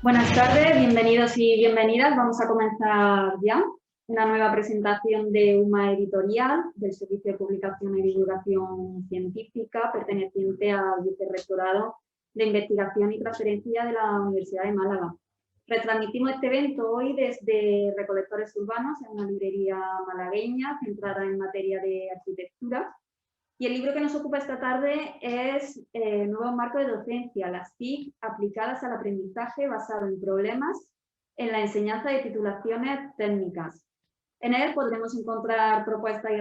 Buenas tardes, bienvenidos y bienvenidas. Vamos a comenzar ya una nueva presentación de UMA Editorial, del Servicio de Publicación y Divulgación Científica, perteneciente al Vicerrectorado de Investigación y Transferencia de la Universidad de Málaga. Retransmitimos este evento hoy desde Recolectores Urbanos, en una librería malagueña centrada en materia de arquitectura. Y el libro que nos ocupa esta tarde es Nuevo marco de docencia, las TIC aplicadas al aprendizaje basado en problemas en la enseñanza de titulaciones técnicas. En él podremos encontrar propuestas y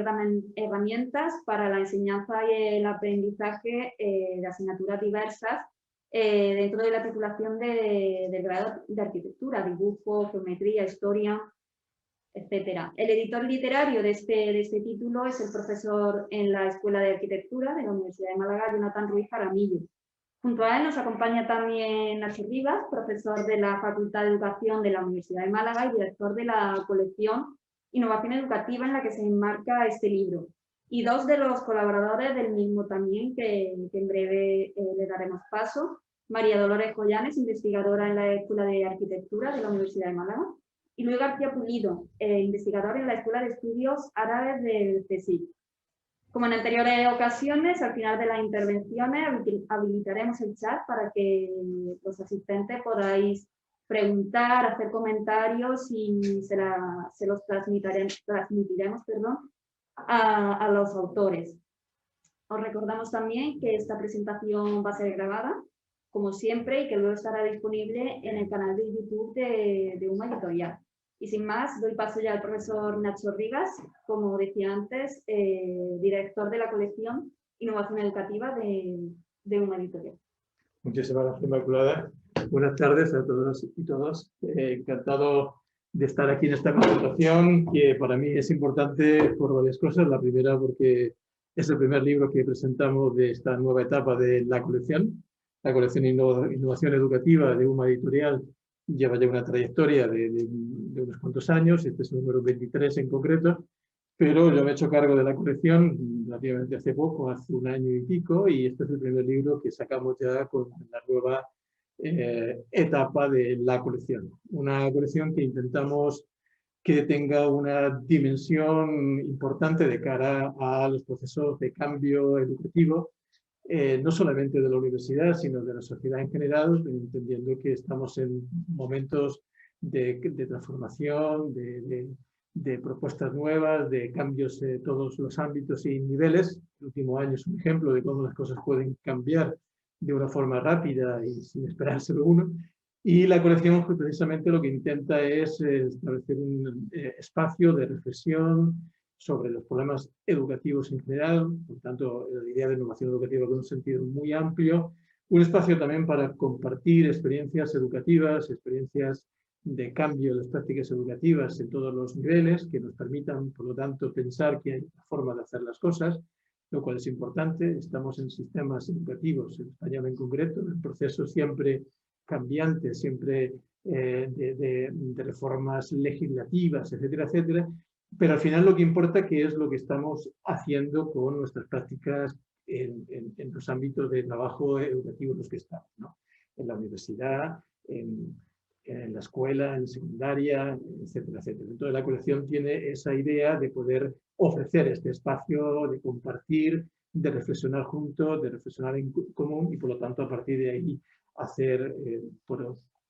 herramientas para la enseñanza y el aprendizaje de asignaturas diversas dentro de la titulación del grado de arquitectura, dibujo, geometría, historia, etcétera. El editor literario de este título es el profesor en la Escuela de Arquitectura de la Universidad de Málaga, Jonathan Ruiz Jaramillo. Junto a él nos acompaña también Nacho Rivas, profesor de la Facultad de Educación de la Universidad de Málaga y director de la colección Innovación Educativa en la que se enmarca este libro. Y dos de los colaboradores del mismo también, que en breve le daremos paso. María Dolores Joyanes, investigadora en la Escuela de Arquitectura de la Universidad de Málaga. Y Luis García Pulido, investigador en la Escuela de Estudios Árabes del CSIC. Como en anteriores ocasiones, al final de las intervenciones habilitaremos el chat para que los asistentes podáis preguntar, hacer comentarios y se los transmitiremos a los autores. Os recordamos también que esta presentación va a ser grabada, como siempre, y que luego estará disponible en el canal de YouTube de UMA Editorial. Y sin más, doy paso ya al profesor Nacho Rivas, como decía antes, director de la colección Innovación Educativa de UMA Editorial. Muchísimas gracias, Inmaculada. Buenas tardes a todos y todas. Encantado de estar aquí en esta presentación, que para mí es importante por varias cosas. La primera, porque es el primer libro que presentamos de esta nueva etapa de la colección. La colección Innovación Educativa de UMA Editorial lleva ya una trayectoria de unos cuantos años, este es el número 23 en concreto, pero yo me he hecho cargo de la colección relativamente hace poco, hace un año y pico, y este es el primer libro que sacamos ya con la nueva etapa de la colección. Una colección que intentamos que tenga una dimensión importante de cara a los procesos de cambio educativo, no solamente de la universidad, sino de la sociedad en general, entendiendo que estamos en momentos de transformación, de propuestas nuevas, de cambios en todos los ámbitos y niveles. El último año es un ejemplo de cómo las cosas pueden cambiar de una forma rápida y sin esperárselo uno. Y la colección precisamente lo que intenta es establecer un espacio de reflexión sobre los problemas educativos en general, por tanto, la idea de innovación educativa con un sentido muy amplio, un espacio también para compartir experiencias educativas, experiencias de cambio de las prácticas educativas en todos los niveles, que nos permitan, por lo tanto, pensar que hay una forma de hacer las cosas, lo cual es importante. Estamos en sistemas educativos, en España en concreto, en procesos siempre cambiantes, siempre de reformas legislativas, etcétera, etcétera. Pero al final lo que importa que es lo que estamos haciendo con nuestras prácticas en los ámbitos de trabajo educativo en los que estamos, ¿no? En la universidad, en la escuela, en secundaria, etcétera, etcétera. Entonces la colección tiene esa idea de poder ofrecer este espacio, de compartir, de reflexionar juntos, de reflexionar en común y por lo tanto a partir de ahí hacer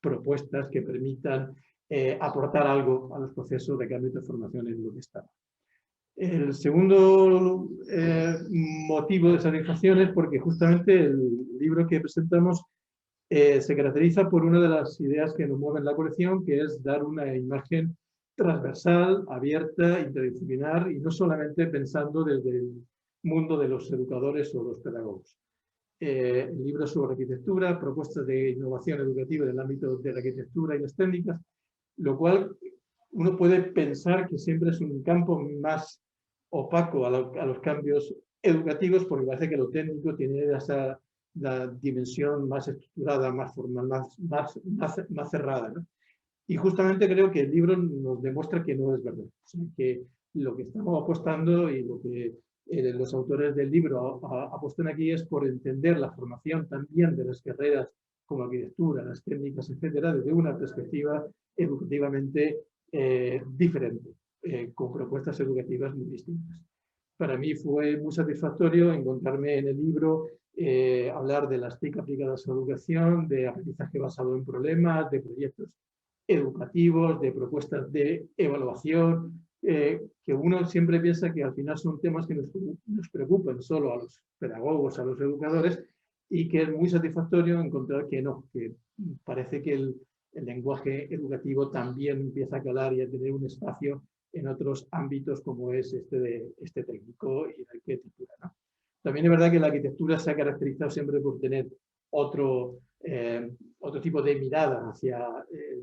propuestas que permitan aportar algo a los procesos de cambio y transformación en lo que estamos. El segundo motivo de satisfacción es porque justamente el libro que presentamos se caracteriza por una de las ideas que nos mueven la colección, que es dar una imagen transversal, abierta, interdisciplinar y no solamente pensando desde el mundo de los educadores o los pedagogos. El libro sobre arquitectura, propuestas de innovación educativa en el ámbito de la arquitectura y las técnicas, lo cual uno puede pensar que siempre es un campo más opaco a los cambios educativos, porque parece que lo técnico tiene la dimensión más estructurada, más formal, más cerrada, ¿no? Y justamente creo que el libro nos demuestra que no es verdad. O sea, que lo que estamos apostando y lo que los autores del libro apuestan aquí es por entender la formación también de las carreras como arquitectura, las técnicas, etcétera, desde una perspectiva educativamente diferente, con propuestas educativas muy distintas. Para mí fue muy satisfactorio encontrarme en el libro hablar de las TIC aplicadas a la educación, de aprendizaje basado en problemas, de proyectos educativos, de propuestas de evaluación, que uno siempre piensa que al final son temas que nos preocupan solo a los pedagogos, a los educadores, y que es muy satisfactorio encontrar que no, que parece que el lenguaje educativo también empieza a calar y a tener un espacio en otros ámbitos como es este técnico y la arquitectura, ¿no? También es verdad que la arquitectura se ha caracterizado siempre por tener otro tipo de mirada hacia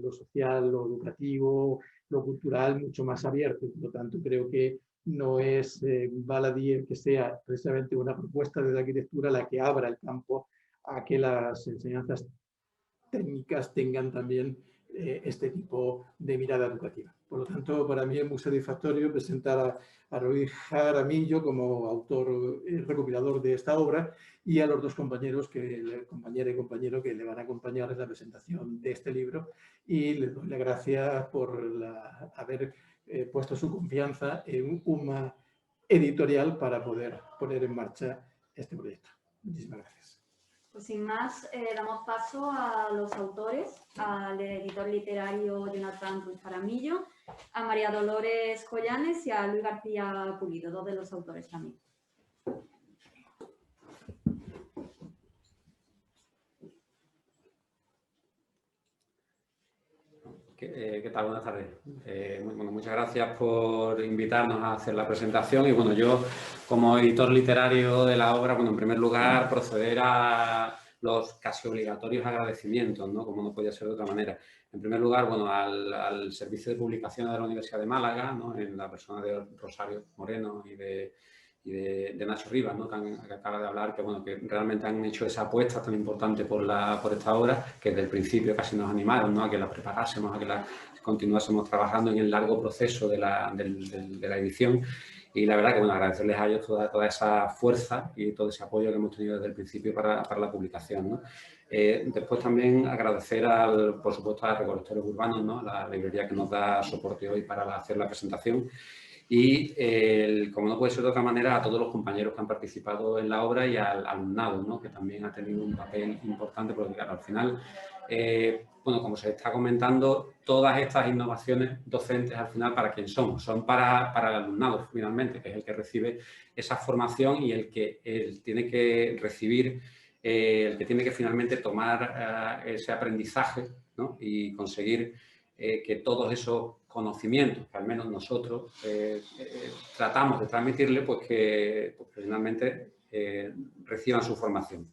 lo social, lo educativo, lo cultural, mucho más abierto. Por lo tanto, creo que no es baladí el que sea precisamente una propuesta de la arquitectura la que abra el campo a que las enseñanzas técnicas tengan también este tipo de mirada educativa. Por lo tanto, para mí es muy satisfactorio presentar a Rui Jaramillo como autor recopilador de esta obra y a los dos compañeros, compañera y compañero, que le van a acompañar en la presentación de este libro, y les doy las gracias por haber puesto su confianza en UMA Editorial para poder poner en marcha este proyecto. Muchísimas gracias. Pues sin más, damos paso a los autores, al editor literario Jonathan Ruiz Jaramillo, a María Dolores Collanes y a Luis García Pulido, dos de los autores también. ¿Qué tal? Buenas tardes. Bueno, muchas gracias por invitarnos a hacer la presentación y bueno, yo como editor literario de la obra, bueno, en primer lugar proceder a los casi obligatorios agradecimientos, ¿no? Como no podía ser de otra manera. En primer lugar, bueno, al Servicio de Publicaciones de la Universidad de Málaga, ¿no? En la persona de Rosario Moreno y de Nacho Rivas, ¿no? que acaba de hablar, que, bueno, que realmente han hecho esa apuesta tan importante por esta obra, que desde el principio casi nos animaron, ¿no? A que la preparásemos, a que la continuásemos trabajando en el largo proceso de la edición. Y la verdad que, bueno, agradecerles a ellos toda esa fuerza y todo ese apoyo que hemos tenido desde el principio para la publicación, ¿no? Después también agradecer, por supuesto, a Recolectores Urbanos, ¿no? La librería que nos da soporte hoy para hacer la presentación. Y, como no puede ser de otra manera, a todos los compañeros que han participado en la obra y al alumnado, ¿no? Que también ha tenido un papel importante, porque claro, al final, bueno, como se está comentando, todas estas innovaciones docentes al final, ¿para quién son? Son para el alumnado, finalmente, que es el que recibe esa formación y el que tiene que recibir, el que tiene que finalmente tomar ese aprendizaje, ¿no? Y conseguir que todos esos conocimientos que al menos nosotros tratamos de transmitirle, pues que finalmente reciban su formación.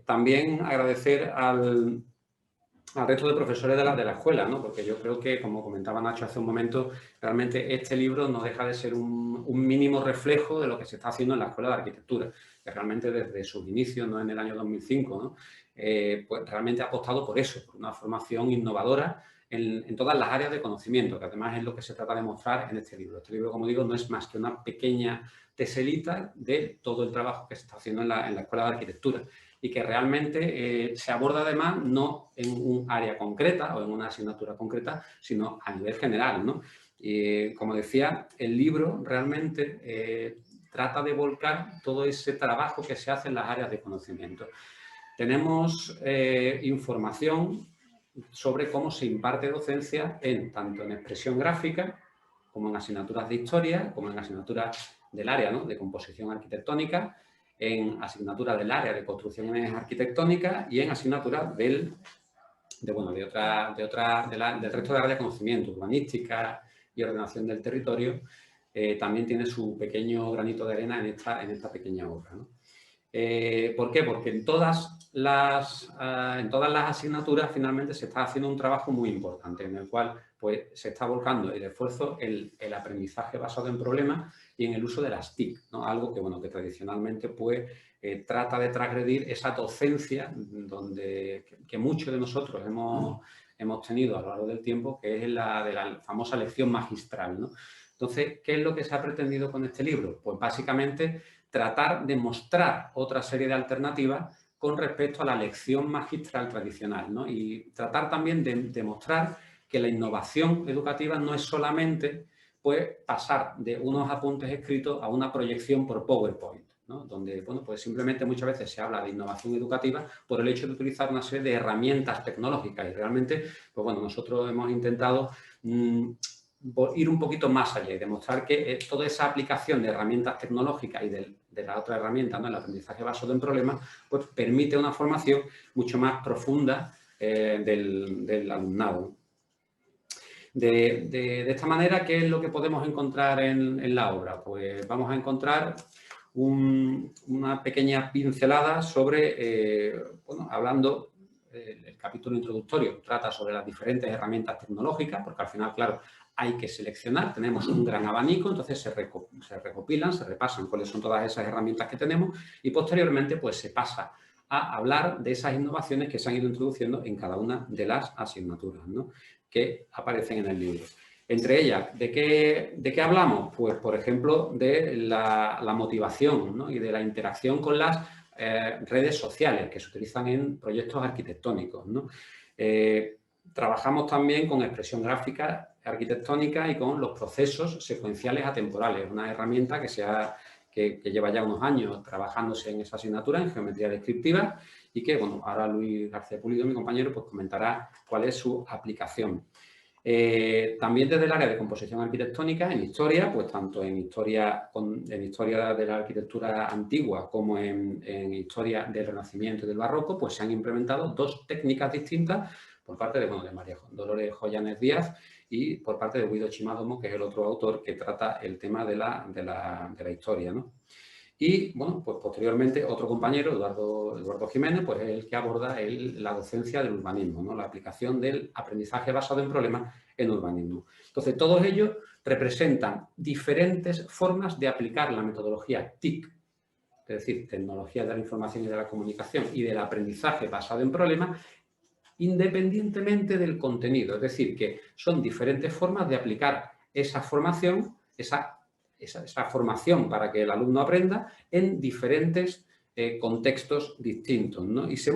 También agradecer al resto de profesores de la escuela, ¿no? Porque yo creo que, como comentaba Nacho hace un momento, realmente este libro no deja de ser un mínimo reflejo de lo que se está haciendo en la Escuela de Arquitectura, que realmente desde sus inicios, ¿no? En el año 2005, ¿no? Pues realmente ha apostado por eso, por una formación innovadora en todas las áreas de conocimiento, que además es lo que se trata de mostrar en este libro. Este libro, como digo, no es más que una pequeña teselita de todo el trabajo que se está haciendo en la Escuela de Arquitectura y que realmente se aborda además no en un área concreta o en una asignatura concreta, sino a nivel general, ¿no? Y, como decía, el libro realmente trata de volcar todo ese trabajo que se hace en las áreas de conocimiento. Tenemos información sobre cómo se imparte docencia tanto en expresión gráfica, como en asignaturas de historia, como en asignaturas del área, ¿no? De composición arquitectónica, en asignaturas del área de construcciones arquitectónicas y en asignaturas del resto de áreas de conocimiento, urbanística y ordenación del territorio. También tiene su pequeño granito de arena en esta pequeña obra, ¿no? ¿Por qué? Porque en todas las asignaturas finalmente se está haciendo un trabajo muy importante en el cual pues, se está volcando el esfuerzo, el aprendizaje basado en problemas y en el uso de las TIC, ¿no? Algo que, bueno, que tradicionalmente pues, trata de transgredir esa docencia que muchos de nosotros hemos tenido a lo largo del tiempo, que es la de la famosa lección magistral, ¿no? Entonces, ¿qué es lo que se ha pretendido con este libro? Pues básicamente tratar de mostrar otra serie de alternativas con respecto a la lección magistral tradicional, ¿no? Y tratar también de demostrar que la innovación educativa no es solamente pues, pasar de unos apuntes escritos a una proyección por PowerPoint, ¿no? Donde, bueno, pues simplemente muchas veces se habla de innovación educativa por el hecho de utilizar una serie de herramientas tecnológicas y realmente, pues bueno, nosotros hemos intentado ir un poquito más allá y demostrar que toda esa aplicación de herramientas tecnológicas y de la otra herramienta, ¿no? El aprendizaje basado en problemas, pues permite una formación mucho más profunda del alumnado. De esta manera, ¿qué es lo que podemos encontrar en la obra? Pues vamos a encontrar una pequeña pincelada sobre, bueno, hablando, el capítulo introductorio trata sobre las diferentes herramientas tecnológicas, porque al final, claro, hay que seleccionar, tenemos un gran abanico, entonces se recopilan, se repasan cuáles son todas esas herramientas que tenemos y posteriormente pues se pasa a hablar de esas innovaciones que se han ido introduciendo en cada una de las asignaturas, ¿no? Que aparecen en el libro. Entre ellas, ¿de qué hablamos? Pues, por ejemplo, de la motivación, ¿no? Y de la interacción con las redes sociales que se utilizan en proyectos arquitectónicos, ¿no? Trabajamos también con expresión gráfica arquitectónica y con los procesos secuenciales atemporales, una herramienta que lleva ya unos años trabajándose en esa asignatura, en geometría descriptiva, y que, bueno, ahora Luis García Pulido, mi compañero, pues comentará cuál es su aplicación. También desde el área de composición arquitectónica, en historia, pues tanto en historia de la arquitectura antigua como en historia del Renacimiento y del Barroco, pues se han implementado dos técnicas distintas por parte de María Dolores Joyanes Díaz y por parte de Guido Chimadomo, que es el otro autor que trata el tema de la historia, ¿no? Y, bueno, pues posteriormente otro compañero, Eduardo Jiménez, pues es el que aborda la docencia del urbanismo, ¿no? La aplicación del aprendizaje basado en problemas en urbanismo. Entonces, todos ellos representan diferentes formas de aplicar la metodología TIC, es decir, tecnología de la información y de la comunicación y del aprendizaje basado en problemas, independientemente del contenido. Es decir, que son diferentes formas de aplicar esa formación, esa formación para que el alumno aprenda en diferentes contextos distintos, ¿no? Y se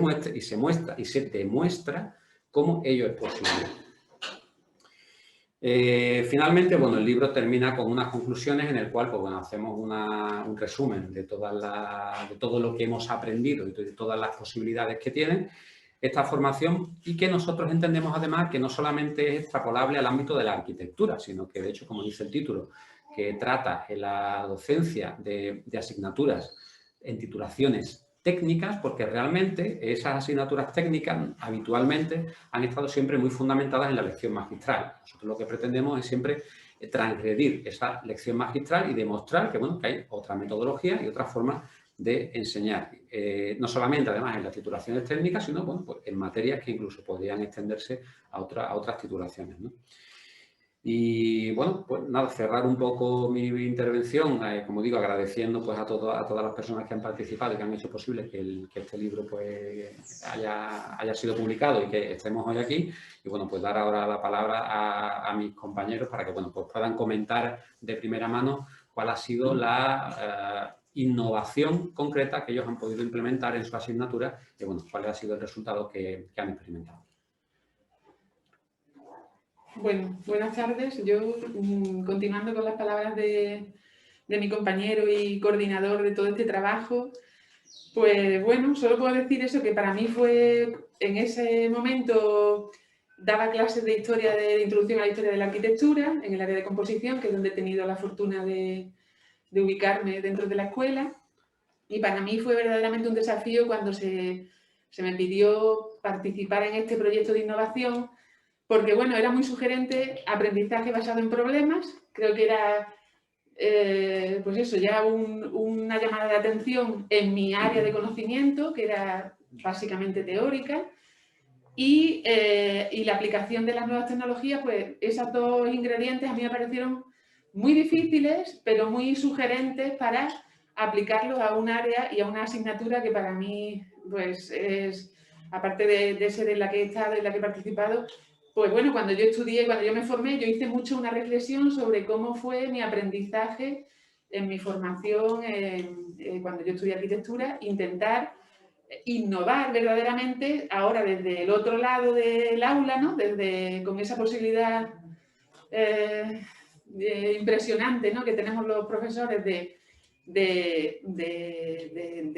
demuestra cómo ello es posible. Finalmente, bueno, el libro termina con unas conclusiones en el cual, pues bueno, hacemos un resumen de todo lo que hemos aprendido y de todas las posibilidades que tiene esta formación y que nosotros entendemos además que no solamente es extrapolable al ámbito de la arquitectura, sino que de hecho, como dice el título, que trata en la docencia de asignaturas en titulaciones técnicas, porque realmente esas asignaturas técnicas habitualmente han estado siempre muy fundamentadas en la lección magistral. Nosotros lo que pretendemos es siempre transgredir esa lección magistral y demostrar que, bueno, que hay otra metodología y otra forma de enseñar, no solamente además en las titulaciones técnicas, sino bueno, pues en materias que incluso podrían extenderse a otras titulaciones, ¿no? Y bueno, pues nada, cerrar un poco mi intervención, como digo, agradeciendo pues a todas las personas que han participado y que han hecho posible que este libro pues haya sido publicado y que estemos hoy aquí. Y bueno, pues dar ahora la palabra a mis compañeros para que bueno, pues puedan comentar de primera mano cuál ha sido la innovación concreta que ellos han podido implementar en su asignatura y bueno, cuál ha sido el resultado que han experimentado. Bueno, buenas tardes. Yo, continuando con las palabras de mi compañero y coordinador de todo este trabajo, pues bueno, solo puedo decir eso, que para mí fue, en ese momento, daba clases de introducción a la historia de la arquitectura, en el área de composición, que es donde he tenido la fortuna de ubicarme dentro de la escuela. Y para mí fue verdaderamente un desafío cuando se me pidió participar en este proyecto de innovación, porque, bueno, era muy sugerente aprendizaje basado en problemas. Creo que era, pues eso, ya una llamada de atención en mi área de conocimiento, que era básicamente teórica, y la aplicación de las nuevas tecnologías, pues esos dos ingredientes a mí me parecieron muy difíciles, pero muy sugerentes para aplicarlos a un área y a una asignatura que para mí, pues es, aparte de ser en la que he estado, en la que he participado, pues bueno, cuando yo me formé, yo hice mucho una reflexión sobre cómo fue mi aprendizaje en mi formación cuando yo estudié arquitectura, intentar innovar verdaderamente ahora desde el otro lado del aula, ¿no? Con esa posibilidad impresionante, ¿no? Que tenemos los profesores de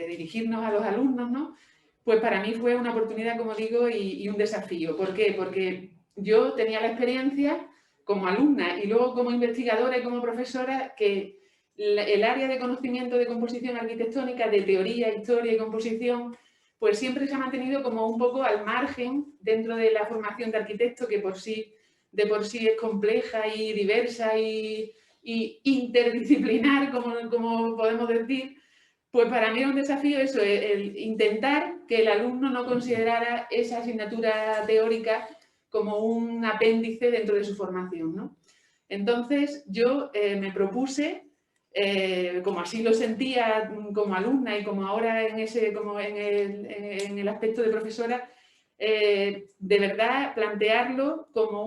dirigirnos a los alumnos, ¿no? Pues para mí fue una oportunidad, como digo, y un desafío. ¿Por qué? Porque yo tenía la experiencia como alumna y luego como investigadora y como profesora que el área de conocimiento de composición arquitectónica, de teoría, historia y composición, pues siempre se ha mantenido como un poco al margen dentro de la formación de arquitecto, que de por sí es compleja y diversa y interdisciplinar, como podemos decir. Pues para mí era un desafío eso, el intentar que el alumno no considerara esa asignatura teórica como un apéndice dentro de su formación, ¿no? Entonces yo me propuse, como así lo sentía como alumna y como ahora en el aspecto de profesora, de verdad plantearlo como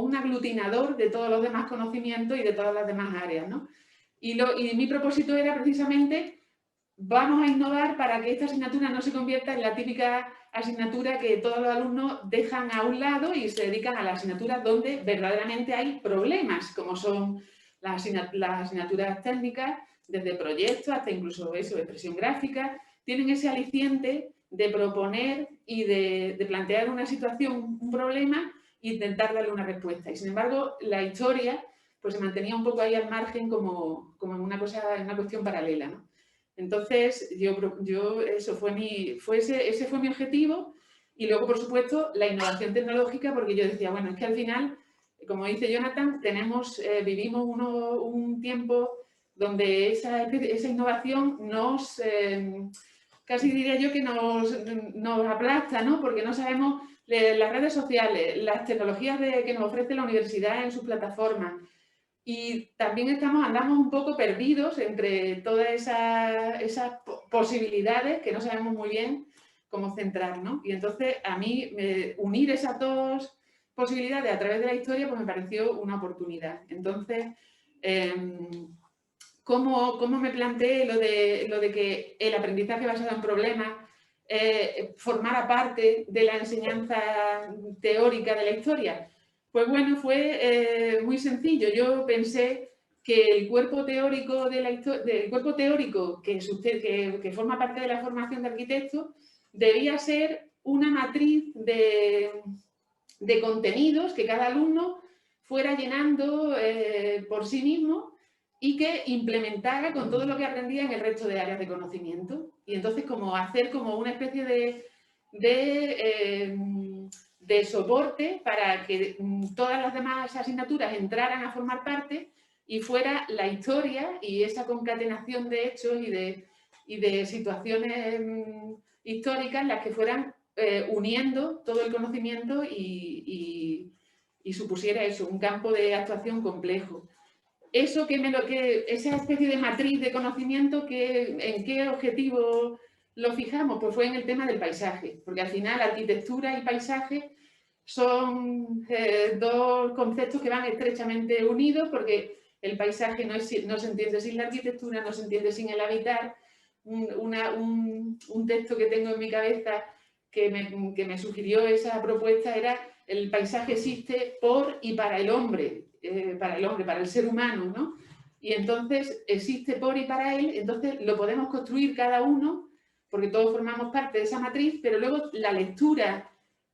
un aglutinador de todos los demás conocimientos y de todas las demás áreas, ¿no? Y mi propósito era precisamente, vamos a innovar para que esta asignatura no se convierta en la típica asignatura que todos los alumnos dejan a un lado y se dedican a las asignaturas donde verdaderamente hay problemas, como son las asignaturas técnicas, desde proyectos hasta incluso eso, expresión gráfica, tienen ese aliciente de proponer y de plantear una situación, un problema e intentar darle una respuesta. Y sin embargo, la historia pues se mantenía un poco ahí al margen como una cuestión paralela, ¿no? Entonces, ese fue mi objetivo y luego, por supuesto, la innovación tecnológica, porque yo decía, bueno, es que al final, como dice Jonathan, vivimos un tiempo donde esa innovación casi diría yo que nos aplasta, ¿no? Porque no sabemos las redes sociales, las tecnologías que nos ofrece la universidad en sus plataformas. Y también andamos un poco perdidos entre todas esas posibilidades que no sabemos muy bien cómo centrar, ¿no? Y entonces a mí unir esas dos posibilidades a través de la historia pues me pareció una oportunidad. Entonces, ¿cómo me planteé lo de que el aprendizaje basado en problemas formara parte de la enseñanza teórica de la historia? Pues bueno, fue muy sencillo. Yo pensé que el cuerpo teórico que forma parte de la formación de arquitectos debía ser una matriz de contenidos que cada alumno fuera llenando por sí mismo y que implementara con todo lo que aprendía en el resto de áreas de conocimiento. Y entonces hacer como una especie de soporte para que todas las demás asignaturas entraran a formar parte y fuera la historia y esa concatenación de hechos y de situaciones históricas las que fueran uniendo todo el conocimiento y supusiera eso, un campo de actuación complejo. Esa especie de matriz de conocimiento, ¿en qué objetivo lo fijamos? Pues fue en el tema del paisaje, porque al final arquitectura y paisaje son dos conceptos que van estrechamente unidos, porque el paisaje no se entiende sin la arquitectura, no se entiende sin el habitar. Un texto que tengo en mi cabeza que me sugirió esa propuesta era: el paisaje existe por y para el hombre, para el ser humano, ¿no? Y entonces existe por y para él, entonces lo podemos construir cada uno, porque todos formamos parte de esa matriz, pero luego la lectura,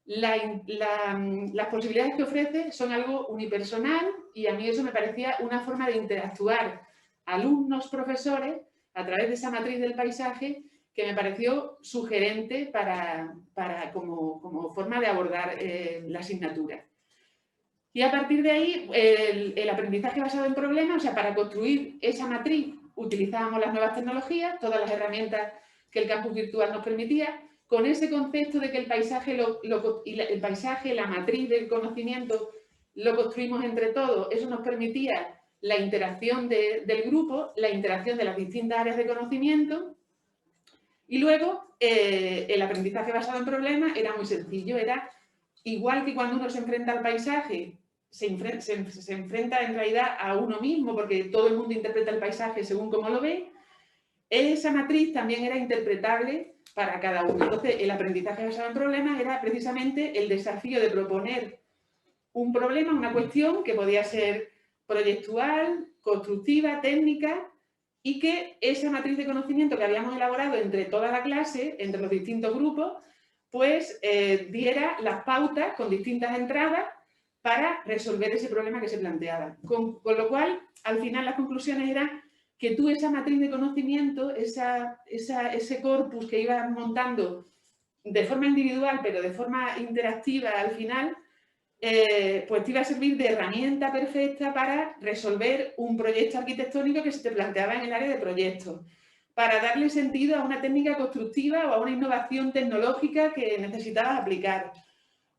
las posibilidades que ofrece son algo unipersonal, y a mí eso me parecía una forma de interactuar alumnos, profesores, a través de esa matriz del paisaje, que me pareció sugerente como forma de abordar la asignatura. Y a partir de ahí, el aprendizaje basado en problemas, o sea, para construir esa matriz utilizábamos las nuevas tecnologías, todas las herramientas que el campus virtual nos permitía, con ese concepto de que el paisaje, la matriz del conocimiento, lo construimos entre todos. Eso nos permitía la interacción del grupo, la interacción de las distintas áreas de conocimiento. Y luego, el aprendizaje basado en problemas era muy sencillo, era igual que cuando uno se enfrenta al paisaje, se enfrenta en realidad a uno mismo, porque todo el mundo interpreta el paisaje según cómo lo ve, esa matriz también era interpretable para cada uno. Entonces, el aprendizaje basado en problemas era precisamente el desafío de proponer un problema, una cuestión que podía ser proyectual, constructiva, técnica, y que esa matriz de conocimiento que habíamos elaborado entre toda la clase, entre los distintos grupos, pues diera las pautas con distintas entradas para resolver ese problema que se planteaba. Con lo cual, al final las conclusiones eran que tú esa matriz de conocimiento, ese corpus que ibas montando de forma individual, pero de forma interactiva al final, pues te iba a servir de herramienta perfecta para resolver un proyecto arquitectónico que se te planteaba en el área de proyectos, para darle sentido a una técnica constructiva o a una innovación tecnológica que necesitabas aplicar,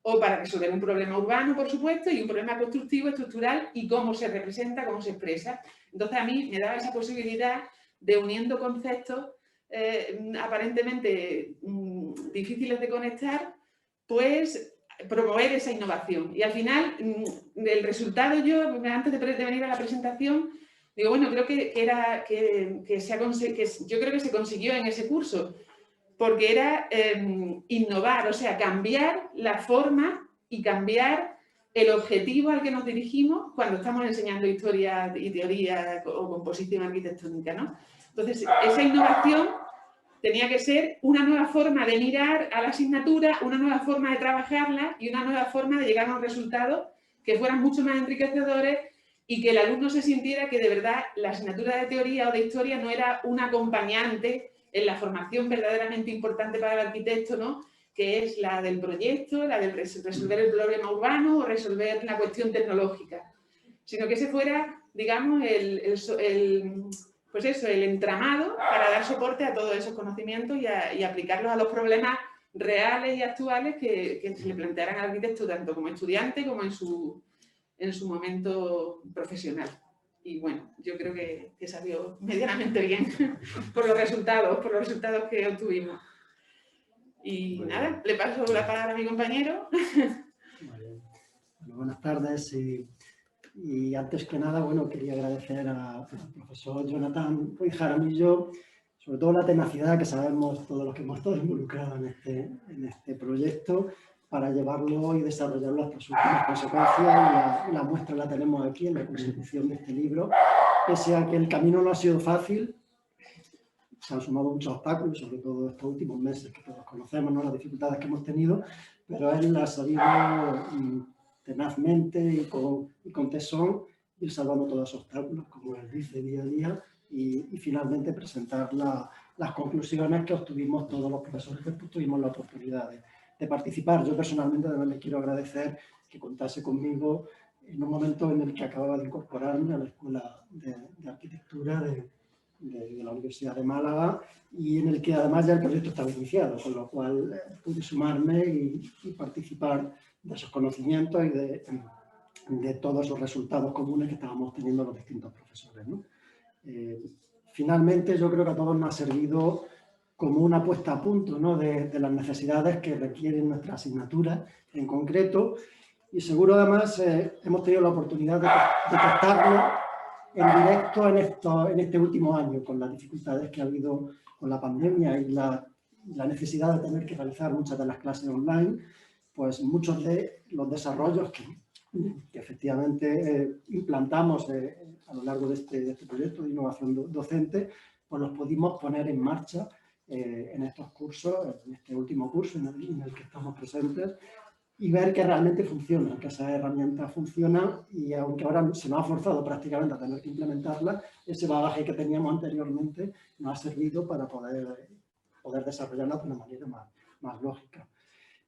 o para resolver un problema urbano, por supuesto, y un problema constructivo, estructural, y cómo se representa, cómo se expresa. Entonces, a mí me daba esa posibilidad de, uniendo conceptos aparentemente difíciles de conectar, pues promover esa innovación. Y al final, el resultado, yo, antes de venir a la presentación, digo, bueno, creo que yo creo que se consiguió en ese curso, porque era innovar, o sea, cambiar la forma y cambiar el objetivo al que nos dirigimos cuando estamos enseñando historia y teoría o composición arquitectónica, ¿no? Entonces, esa innovación tenía que ser una nueva forma de mirar a la asignatura, una nueva forma de trabajarla y una nueva forma de llegar a unos resultados que fueran mucho más enriquecedores y que el alumno se sintiera que de verdad la asignatura de teoría o de historia no era un acompañante en la formación verdaderamente importante para el arquitecto, ¿no? Que es la del proyecto, la de resolver el problema urbano o resolver la cuestión tecnológica, sino que ese fuera, digamos, pues eso, el entramado para dar soporte a todos esos conocimientos y aplicarlos a los problemas reales y actuales que se le plantearan al arquitecto tanto como estudiante como en su momento profesional. Y bueno, yo creo que salió medianamente bien por los resultados que obtuvimos. Y muy nada, bien. Le paso la palabra a mi compañero. Muy bien. Bueno, buenas tardes y antes que nada, bueno, quería agradecer al profesor Jonathan Ruiz Jaramillo, sobre todo la tenacidad que sabemos todos los que hemos estado involucrados en este proyecto, para llevarlo y desarrollarlo hasta sus últimas consecuencias, y la muestra la tenemos aquí en la consecución de este libro. Pese a que el camino no ha sido fácil, se han sumado muchos obstáculos, sobre todo estos últimos meses que todos conocemos, ¿no? Las dificultades que hemos tenido, pero él ha sabido tenazmente y con tesón ir salvando todos esos obstáculos, como él dice, día a día, y finalmente presentar las conclusiones que obtuvimos todos los profesores que tuvimos la oportunidad de participar. Yo personalmente además le quiero agradecer que contase conmigo en un momento en el que acababa de incorporarme a la Escuela de Arquitectura de la Universidad de Málaga, y en el que además ya el proyecto estaba iniciado, con lo cual pude sumarme y participar de esos conocimientos y de todos esos resultados comunes que estábamos teniendo los distintos profesores, ¿no? Finalmente, yo creo que a todos nos ha servido como una puesta a punto, ¿no? de las necesidades que requieren nuestra asignatura en concreto, y seguro además hemos tenido la oportunidad de testarlo en directo en este último año, con las dificultades que ha habido con la pandemia y la necesidad de tener que realizar muchas de las clases online. Pues muchos de los desarrollos que efectivamente implantamos a lo largo de este proyecto de innovación docente, pues los pudimos poner en marcha en estos cursos, en este último curso en el que estamos presentes, y ver que realmente funciona, que esas herramientas funcionan, y aunque ahora se nos ha forzado prácticamente a tener que implementarlas, ese bagaje que teníamos anteriormente nos ha servido para poder desarrollarlas de una manera más lógica.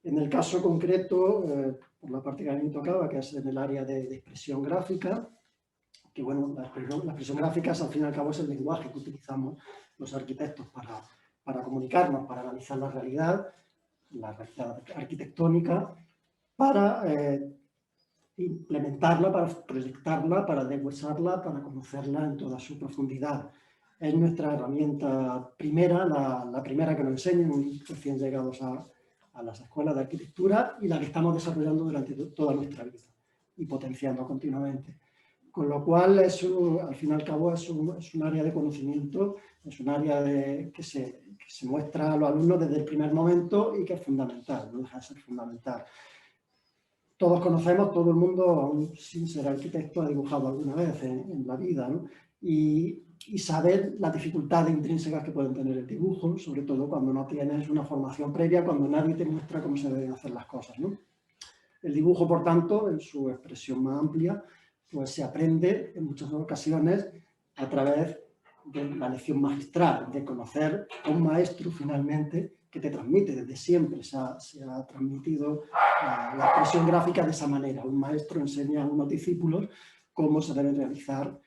En el caso concreto, por la parte que a mí me tocaba, que es en el área de expresión gráfica, que bueno, la expresión gráfica al fin y al cabo es el lenguaje que utilizamos los arquitectos para comunicarnos, para analizar la realidad arquitectónica, para implementarla, para proyectarla, para deshuesarla, para conocerla en toda su profundidad. Es nuestra herramienta primera, la primera que nos enseñan recién llegados a las escuelas de arquitectura y la que estamos desarrollando durante toda nuestra vida y potenciando continuamente. Con lo cual, al fin y al cabo, es un área de conocimiento, es un área que se muestra a los alumnos desde el primer momento y que es fundamental, no deja de ser fundamental. Todos conocemos, todo el mundo, aún sin ser arquitecto, ha dibujado alguna vez en la vida, ¿no? Y saber las dificultades intrínsecas que pueden tener el dibujo, sobre todo cuando no tienes una formación previa, cuando nadie te muestra cómo se deben hacer las cosas, ¿no? El dibujo, por tanto, en su expresión más amplia, pues se aprende en muchas ocasiones a través de la lección magistral, de conocer a un maestro finalmente que te transmite. Desde siempre se ha transmitido la expresión gráfica de esa manera. Un maestro enseña a unos discípulos cómo se deben realizar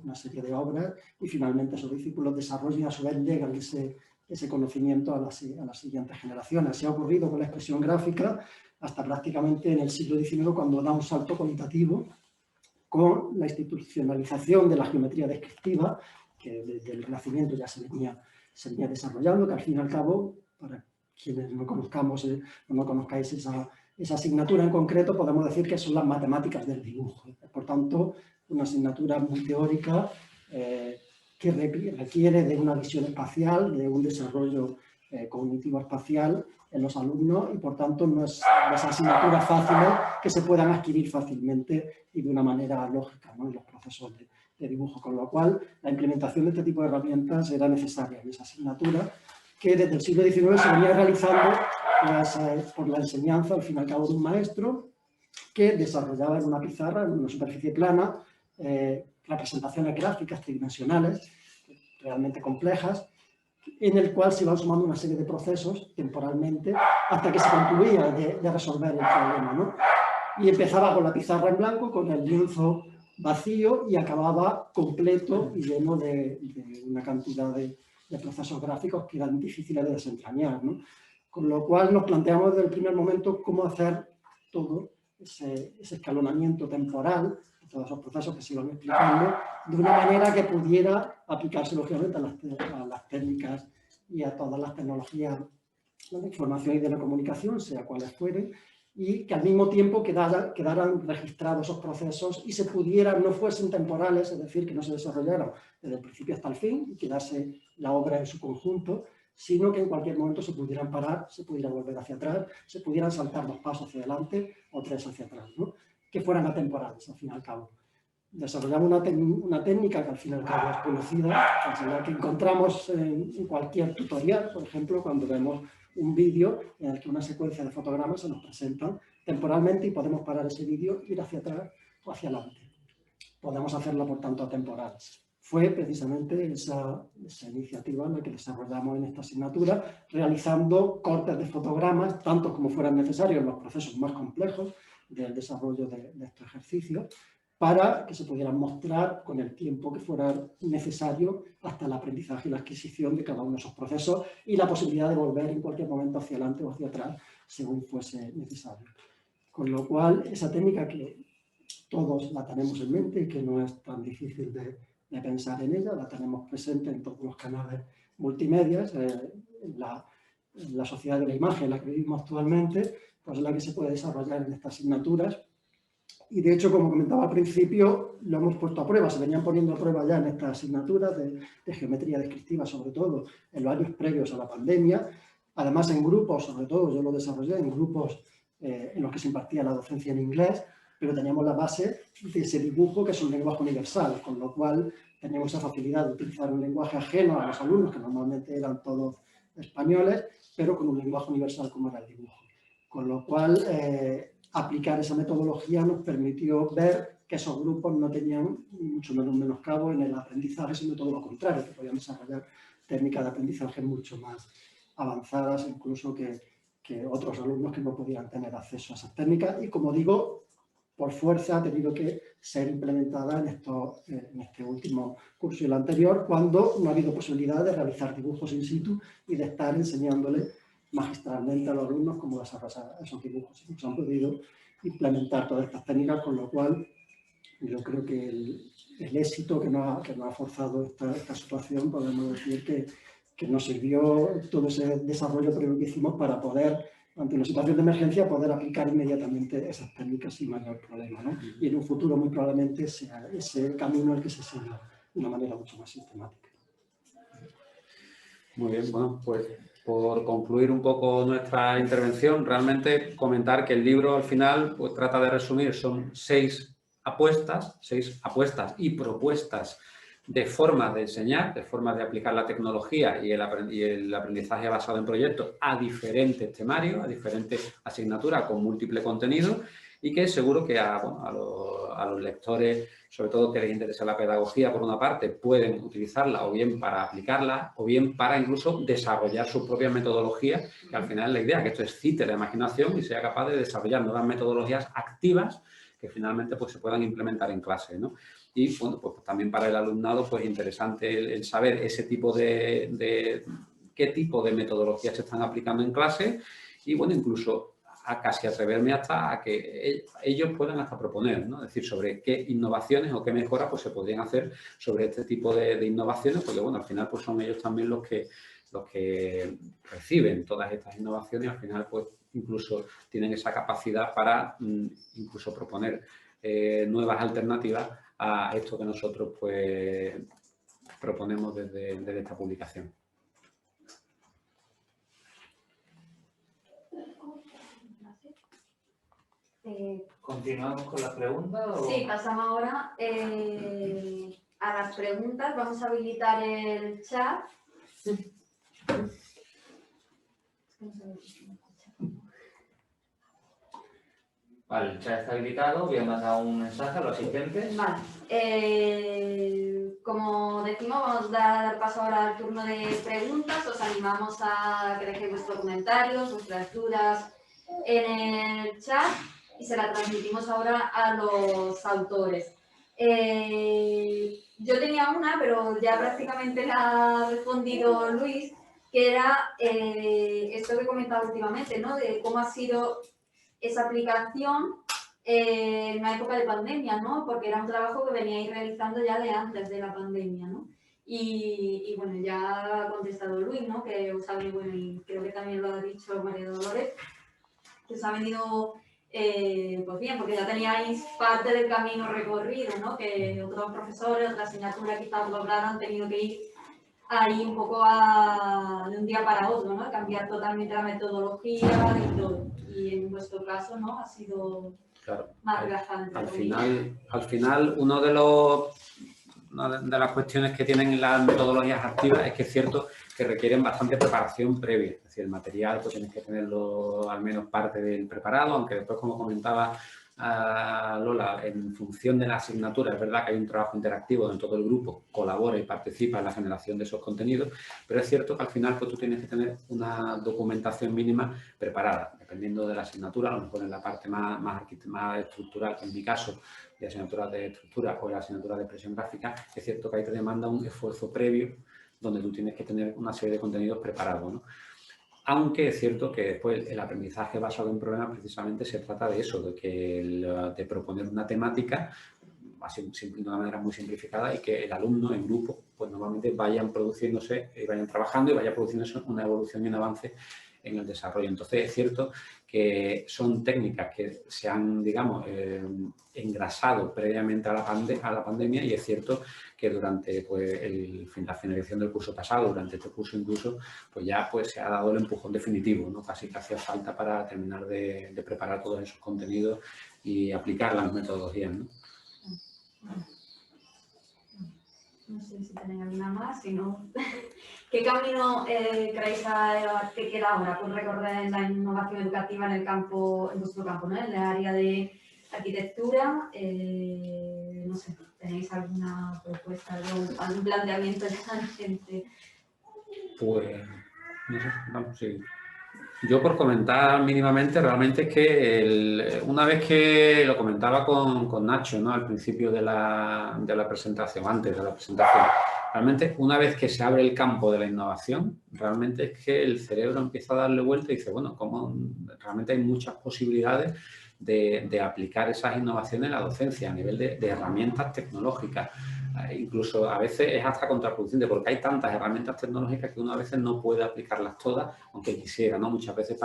una serie de obras y finalmente esos discípulos desarrollan y a su vez llegan ese conocimiento a las siguientes generaciones. Se ha ocurrido con la expresión gráfica hasta prácticamente en el siglo XIX, cuando da un salto cualitativo con la institucionalización de la geometría descriptiva, que desde el Renacimiento ya se venía desarrollando, que al fin y al cabo, para quienes no conozcamos o no conozcáis esa asignatura en concreto, podemos decir que son las matemáticas del dibujo. Por tanto, una asignatura muy teórica que requiere de una visión espacial, de un desarrollo cognitivo espacial en los alumnos y, por tanto, no es asignaturas fáciles que se puedan adquirir fácilmente y de una manera lógica, ¿no?, en los procesos de dibujo, con lo cual la implementación de este tipo de herramientas era necesaria en esa asignatura que desde el siglo XIX se venía realizando por la enseñanza, al fin y al cabo, de un maestro que desarrollaba en una pizarra, en una superficie plana, representaciones gráficas tridimensionales realmente complejas, en el cual se iban sumando una serie de procesos temporalmente hasta que se concluía de resolver el problema, ¿no? Y empezaba con la pizarra en blanco, con el lienzo vacío y acababa completo y lleno de una cantidad de procesos gráficos que eran difíciles de desentrañar, ¿no? Con lo cual nos planteamos desde el primer momento cómo hacer todo ese escalonamiento temporal, todos esos procesos que se iban explicando, de una manera que pudiera aplicarse lógicamente a las técnicas y a todas las tecnologías de información y de la comunicación, sea cuales fueren, y que al mismo tiempo quedaran registrados esos procesos y se pudieran, no fuesen temporales, es decir, que no se desarrollaran desde el principio hasta el fin y quedase la obra en su conjunto, sino que en cualquier momento se pudieran parar, se pudiera volver hacia atrás, se pudieran saltar 2 pasos hacia adelante o 3 hacia atrás, ¿no?, que fueran atemporales, al fin y al cabo. Desarrollamos una técnica que al fin y al cabo es conocida, que es la que encontramos en cualquier tutorial, por ejemplo, cuando vemos un vídeo en el que una secuencia de fotogramas se nos presentan temporalmente y podemos parar ese vídeo, ir hacia atrás o hacia adelante. Podemos hacerla, por tanto, atemporal. Fue precisamente esa iniciativa la que desarrollamos en esta asignatura, realizando cortes de fotogramas, tantos como fueran necesarios en los procesos más complejos del desarrollo de estos ejercicios, para que se pudieran mostrar con el tiempo que fuera necesario hasta el aprendizaje y la adquisición de cada uno de esos procesos y la posibilidad de volver en cualquier momento hacia adelante o hacia atrás según fuese necesario. Con lo cual, esa técnica que todos la tenemos en mente y que no es tan difícil de pensar en ella, la tenemos presente en todos los canales multimedia, en la sociedad de la imagen en la que vivimos actualmente, pues es la que se puede desarrollar en estas asignaturas. Y de hecho, como comentaba al principio, lo hemos puesto a prueba, se venían poniendo a prueba ya en estas asignaturas de geometría descriptiva, sobre todo en los años previos a la pandemia, además en grupos, sobre todo yo lo desarrollé en grupos en los que se impartía la docencia en inglés, pero teníamos la base de ese dibujo que es un lenguaje universal, con lo cual teníamos esa facilidad de utilizar un lenguaje ajeno a los alumnos, que normalmente eran todos españoles, pero con un lenguaje universal como era el dibujo. Con lo cual, aplicar esa metodología nos permitió ver que esos grupos no tenían mucho menos menoscabo en el aprendizaje, sino todo lo contrario, que podían desarrollar técnicas de aprendizaje mucho más avanzadas, incluso que otros alumnos que no podían tener acceso a esas técnicas. Y como digo, por fuerza ha tenido que ser implementada en este último curso y el anterior, cuando no ha habido posibilidad de realizar dibujos in situ y de estar enseñándole magistralmente a los alumnos cómo desarrollar esos dibujos. Y nos han podido implementar todas estas técnicas, con lo cual yo creo que el éxito que nos ha forzado esta situación, podemos decir que nos sirvió todo ese desarrollo previo que hicimos para poder ante una situación de emergencia, poder aplicar inmediatamente esas técnicas sin mayor problema, ¿no? Y en un futuro muy probablemente sea ese camino el que se siga de una manera mucho más sistemática. Muy bien, bueno, pues por concluir un poco nuestra intervención, realmente comentar que el libro al final pues trata de resumir, son 6 apuestas y propuestas de formas de enseñar, de formas de aplicar la tecnología y el aprendizaje basado en proyectos a diferentes temarios, a diferentes asignaturas con múltiples contenidos y que seguro que a los lectores, sobre todo que les interesa la pedagogía por una parte, pueden utilizarla o bien para aplicarla o bien para incluso desarrollar sus propias metodologías, que al final es la idea, que esto excite la imaginación y sea capaz de desarrollar nuevas metodologías activas que finalmente pues, se puedan implementar en clase, ¿no? Y bueno, pues también para el alumnado pues interesante el saber ese tipo qué tipo de metodologías se están aplicando en clase y bueno, incluso a casi atreverme hasta a que ellos puedan hasta proponer, ¿no? Es decir, sobre qué innovaciones o qué mejoras pues, se podrían hacer sobre este tipo de innovaciones, porque bueno, al final pues son ellos también los que reciben todas estas innovaciones y al final pues incluso tienen esa capacidad para incluso proponer nuevas alternativas a esto que nosotros pues proponemos desde esta publicación. ¿Continuamos con las preguntas? ¿O? Sí, pasamos ahora a las preguntas. Vamos a habilitar el chat. Vale, el chat está habilitado. Voy a mandar un mensaje a los asistentes. Vale. Como decimos, vamos a dar paso ahora al turno de preguntas. Os animamos a que dejéis vuestros comentarios, vuestras dudas en el chat y se la transmitimos ahora a los autores. Yo tenía una, pero ya prácticamente la ha respondido Luis, que era esto que he comentado últimamente, ¿no? De cómo ha sido esa aplicación en una época de pandemia, ¿no? Porque era un trabajo que veníais realizando ya de antes de la pandemia, ¿no? Y bueno, ya ha contestado Luis, ¿no? Que os ha venido, bueno, y creo que también lo ha dicho María Dolores, que os ha venido pues bien, porque ya teníais parte del camino recorrido, ¿no? Que otros profesores, otras asignaturas quizás lograron, han tenido que ir ahí un poco de un día para otro, ¿no? Cambiar totalmente la metodología y todo. Y en vuestro caso, ¿no? Ha sido más relajante. Al final, una de las cuestiones que tienen las metodologías activas es que es cierto que requieren bastante preparación previa. Es decir, el material pues tienes que tenerlo al menos parte del preparado, aunque después, como comentaba Lola, en función de la asignatura, es verdad que hay un trabajo interactivo donde todo el grupo colabora y participa en la generación de esos contenidos, pero es cierto que al final pues, tú tienes que tener una documentación mínima preparada, dependiendo de la asignatura, a lo mejor en la parte más estructural, en mi caso, de asignaturas de estructura o la asignatura de expresión gráfica, es cierto que ahí te demanda un esfuerzo previo donde tú tienes que tener una serie de contenidos preparados, ¿no? Aunque es cierto que después el aprendizaje basado en problemas precisamente se trata de eso, de proponer una temática de una manera muy simplificada y que el alumno en grupo pues normalmente vayan produciéndose y vayan trabajando y vaya produciéndose una evolución y un avance en el desarrollo. Entonces es cierto que son técnicas que se han, digamos, engrasado previamente a la pandemia y es cierto que durante pues, la finalización del curso pasado, durante este curso incluso, pues ya pues, se ha dado el empujón definitivo, ¿no? Casi que hacía falta para terminar de preparar todos esos contenidos y aplicar las metodologías, ¿no? No sé si tenéis alguna más, si no... ¿Qué camino creéis que queda ahora por recorrer la innovación educativa en vuestro campo, ¿no? En el área de arquitectura? No sé, ¿tenéis alguna propuesta, algún planteamiento ya gente? Pues, no sé, vamos, sí. Yo por comentar mínimamente, realmente es que una vez que lo comentaba con Nacho, ¿no? Al principio de la presentación, antes de la presentación, realmente una vez que se abre el campo de la innovación, realmente es que el cerebro empieza a darle vuelta y dice, bueno, como realmente hay muchas posibilidades de aplicar esas innovaciones en la docencia a nivel de herramientas tecnológicas. Incluso a veces es hasta contraproducente porque hay tantas herramientas tecnológicas que uno a veces no puede aplicarlas todas, aunque quisiera, ¿no? Muchas veces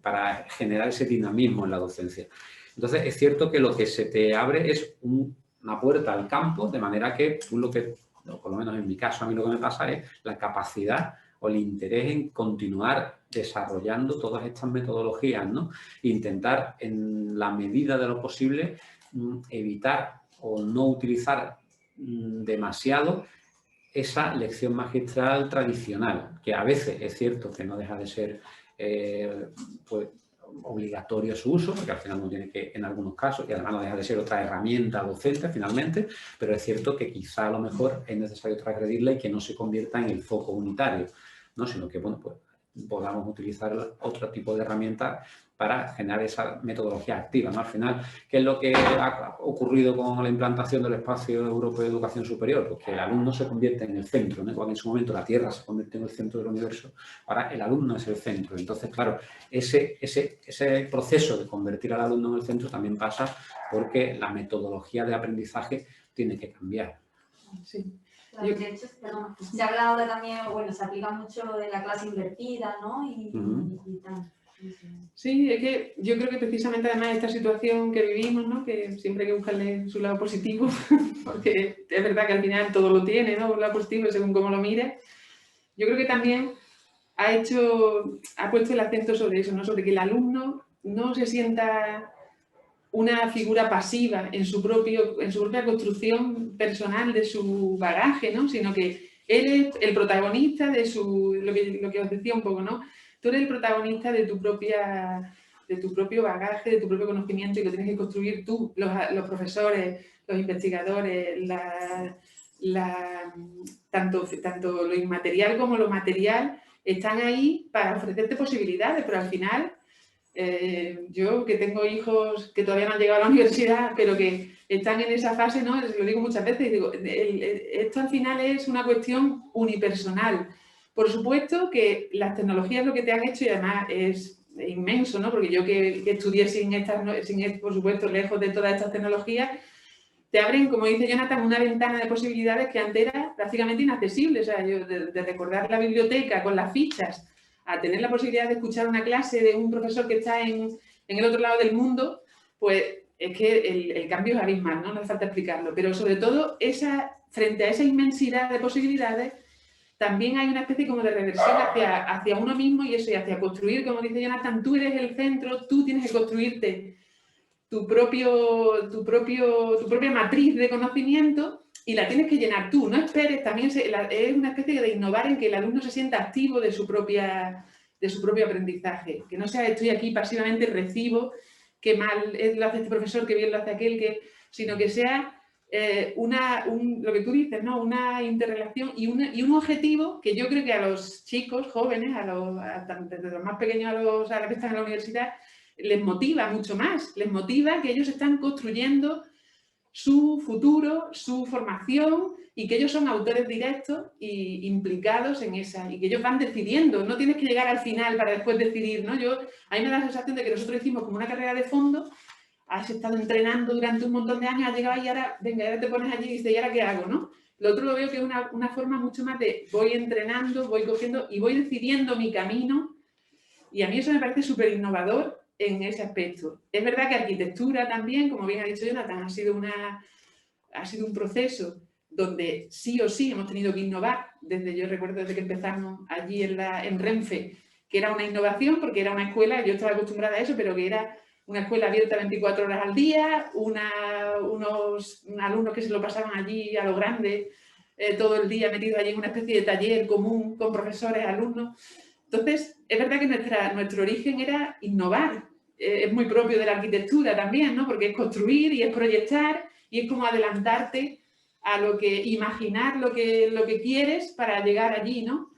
para generar ese dinamismo en la docencia. Entonces, es cierto que lo que se te abre es una puerta al campo, de manera que tú por lo menos en mi caso, a mí lo que me pasa es la capacidad o el interés en continuar desarrollando todas estas metodologías, ¿no? Intentar, en la medida de lo posible, evitar o no utilizar demasiado esa lección magistral tradicional, que a veces es cierto que no deja de ser pues, obligatorio su uso, porque al final uno tiene que, en algunos casos, y además no deja de ser otra herramienta docente finalmente, pero es cierto que quizá a lo mejor es necesario transgredirla y que no se convierta en el foco unitario, ¿no? Sino que, bueno, pues podamos utilizar otro tipo de herramientas para generar esa metodología activa, ¿no? Al final, ¿qué es lo que ha ocurrido con la implantación del Espacio Europeo de Educación Superior? Pues que el alumno se convierte en el centro, ¿no? Igual que en su momento la Tierra se convirtió en el centro del universo, ahora el alumno es el centro. Entonces, claro, ese proceso de convertir al alumno en el centro también pasa porque la metodología de aprendizaje tiene que cambiar. Sí. Claro, de hecho, se ha hablado de también, bueno, se aplica mucho lo de la clase invertida, ¿no? Y tal. Sí, es que yo creo que precisamente además esta situación que vivimos, ¿no? Que siempre hay que buscarle su lado positivo, porque es verdad que al final todo lo tiene, ¿no? Un lado positivo según cómo lo mires. Yo creo que también ha puesto el acento sobre eso, ¿no? Sobre que el alumno no se sienta una figura pasiva en su propia construcción personal de su bagaje, ¿no? Sino que él es el protagonista de lo que os decía un poco, ¿no? Tú eres el protagonista de tu propio bagaje, de tu propio conocimiento y lo tienes que construir tú, los profesores, los investigadores, tanto lo inmaterial como lo material están ahí para ofrecerte posibilidades, pero al final yo que tengo hijos que todavía no han llegado a la universidad, pero que están en esa fase, ¿no? Lo digo muchas veces, digo, esto al final es una cuestión unipersonal. Por supuesto que las tecnologías lo que te han hecho, y además es inmenso, ¿no? Porque yo que estudié por supuesto, lejos de todas estas tecnologías, te abren, como dice Jonathan, una ventana de posibilidades que antes era prácticamente inaccesible. O sea, yo de recordar la biblioteca con las fichas a tener la posibilidad de escuchar una clase de un profesor que está en el otro lado del mundo, pues es que el cambio es abismal, ¿no? No hace falta explicarlo. Pero sobre todo, frente a esa inmensidad de posibilidades, también hay una especie como de reversión hacia uno mismo y eso, y hacia construir, como dice Jonathan, tú eres el centro, tú tienes que construirte tu propia matriz de conocimiento y la tienes que llenar tú. No esperes, también es una especie de innovar en que el alumno se sienta activo de su propio aprendizaje. Que no sea estoy aquí pasivamente, recibo, qué mal lo hace este profesor, qué bien lo hace aquel, sino que sea lo que tú dices, ¿no? Una interrelación y un objetivo que yo creo que a los chicos jóvenes, desde los más pequeños a los que están en la universidad, les motiva mucho más, les motiva que ellos están construyendo su futuro, su formación y que ellos son autores directos e implicados en esa y que ellos van decidiendo, no tienes que llegar al final para después decidir, ¿no? A mí me da la sensación de que nosotros hicimos como una carrera de fondo, has estado entrenando durante un montón de años, has llegado y ahora, venga, ahora te pones allí y dices, ¿y ahora qué hago, no? Lo otro lo veo que es una forma mucho más de voy entrenando, voy cogiendo y voy decidiendo mi camino y a mí eso me parece súper innovador en ese aspecto. Es verdad que arquitectura también, como bien ha dicho Jonathan, ha sido un proceso donde sí o sí hemos tenido que innovar. Yo recuerdo desde que empezamos allí en Renfe, que era una innovación porque era una escuela, yo estaba acostumbrada a eso, pero que era una escuela abierta 24 horas al día, unos alumnos que se lo pasaban allí a lo grande, todo el día metidos allí en una especie de taller común con profesores, alumnos. Entonces, es verdad que nuestro origen era innovar. Es muy propio de la arquitectura también, ¿no? Porque es construir y es proyectar y es como adelantarte a imaginar lo que quieres para llegar allí, ¿no?